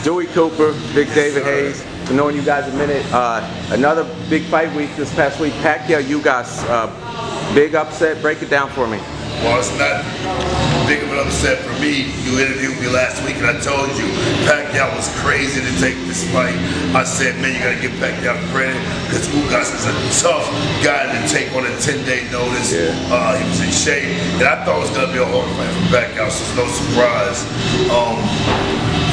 Dewey Cooper, Big David Hayes. Been knowing you guys a minute. Another big fight week this past week. Pacquiao Ugas, big upset. Break it down for me. Well, it's not big of an upset for me. You interviewed me last week and I told you Pacquiao was crazy to take this fight. I said, man, you gotta give Pacquiao credit because Ugas is a tough guy to take on a 10-day notice. Yeah. He was in shape, and I thought it was gonna be a hard fight for Pacquiao, so it's no surprise.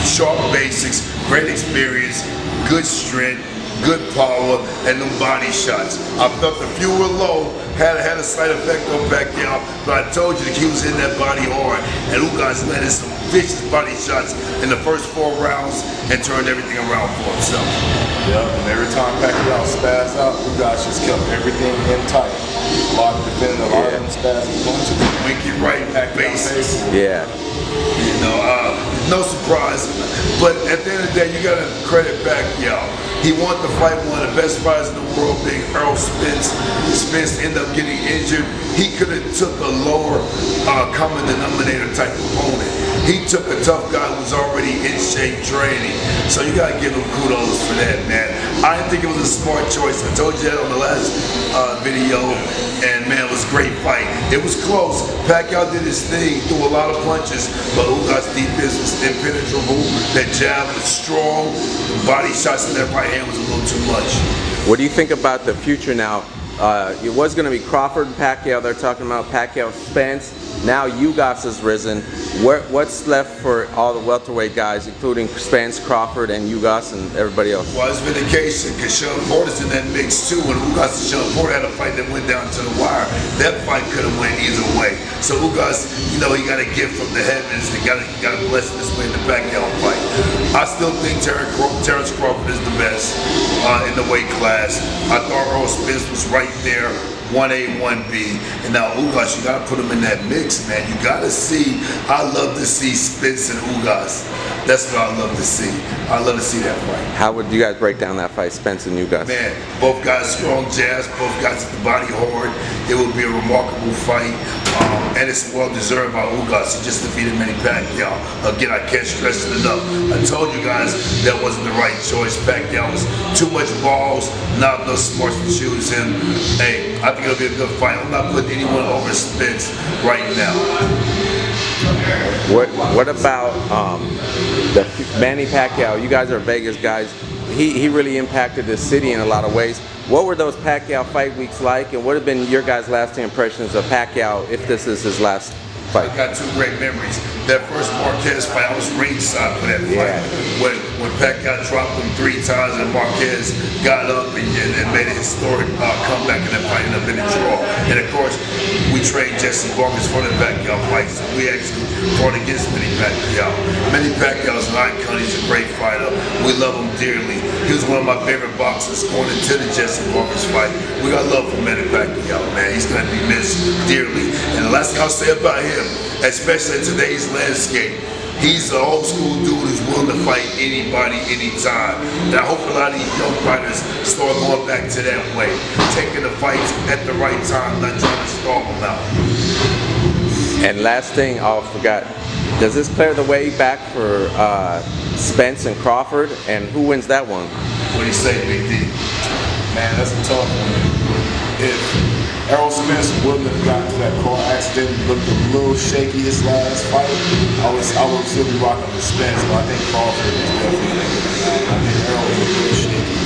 Sharp basics, great experience, good strength, good power, and them body shots. I felt the few were low, had a slight effect on Pacquiao, but I told you that he was in that body hard, and Ugas landed some vicious body shots in the first 4 rounds and turned everything around for himself. Yep, and every time Pacquiao spazzed out, Ugas just kept everything in tight. A lot of defending, a lot of them spazzing punches. Winky right, basics. Yeah. You know, no surprise. But at the end of the day, you gotta credit Pacquiao. He won the fight, one of the best fighters in the world, being Earl Spence. Spence ended up getting injured. He could have took a lower common denominator type opponent. He took a tough guy who was already in shape training. So you gotta give him kudos for that, man. I didn't think it was a smart choice. I told you that on the last video, and man, it was a great fight. It was close. Pacquiao did his thing, threw a lot of punches, but Ugas' defense was impenetrable. That jab was strong. The body shots in that right hand was a little too much. What do you think about the future now? It was going to be Crawford and Pacquiao. They're talking about Pacquiao, Spence. Now Ugas has risen. What's left for all the welterweight guys, including Spence, Crawford, and Ugas, and everybody else? Well, it's vindication because Sean Porter's in that mix too. When Ugas and Sean Porter had a fight that went down to the wire, that fight could have went either way. So Ugas, you know, he got a gift from the heavens. He got a blessing this way in the Pacquiao fight. I still think Terrence Crawford is the best in the weight class. I thought Earl Spence was right there. 1A, 1B, and now Ugas, you gotta put him in that mix, man. You gotta see, I love to see Spence and Ugas. That's what I love to see. I love to see that fight. How would you guys break down that fight, Spence and Ugas? Man, both guys strong jabs, both guys at the body hard. It would be a remarkable fight, and it's well deserved by Ugas. He just defeated Manny Pacquiao. Again, I can't stress it enough. I told you guys that wasn't the right choice. Pacquiao was too much balls, not enough smarts to choose him. Hey, I think it'll be a good fight. I'm not putting anyone over Spence right now. What about the Manny Pacquiao? You guys are Vegas guys. He really impacted the city in a lot of ways. What were those Pacquiao fight weeks like, and what have been your guys' lasting impressions of Pacquiao if this is his last fight? I got 2 great memories. That first Marquez fight, I was ringside for that fight. When Pacquiao dropped him 3 times and Marquez got up and made a historic comeback in that fight, ended up in a draw. And of course, we trained Jesse Vargas for the Pacquiao fight, so we actually fought against Manny Pacquiao. Manny Pacquiao is an icon. He's a great fighter. We love him dearly. He was one of my favorite boxers going into the Jesse Vargas fight. We got love for Manny Pacquiao, man. He's going to be missed dearly. And the last thing I'll say about him, especially in today's landscape, he's an old school dude who's willing to fight anybody, anytime. And I hope a lot of these young fighters start going back to that way, taking the fights at the right time, not trying to stall them out. And last thing, I forgot, does this clear the way back for Spence and Crawford? And who wins that one? What do you say, Big D? Man, that's a tough one. If Errol Spence wouldn't have gotten to that car accident, looked a little shaky his last fight, I would still be rocking with Spence, but I think Crawford is definitely I think Errol was a little shaky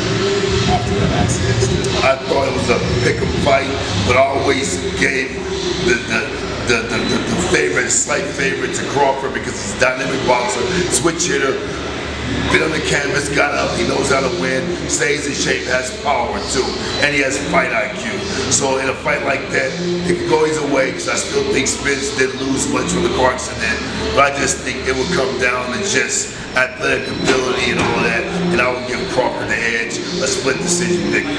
after that accident still. I thought it was a pick-em fight, but I always gave the favorite, slight favorite to Crawford because he's a dynamic boxer, switch hitter, been on the canvas, got up, he knows how to win, stays in shape, has power too, and he has fight IQ. So in a fight like that, it could go either way because I still think Spence didn't lose much from the car accident, but I just think it would come down to just athletic ability and all that, and I would give Crawford the edge, a split decision victory.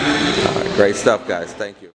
All right, great stuff, guys. Thank you.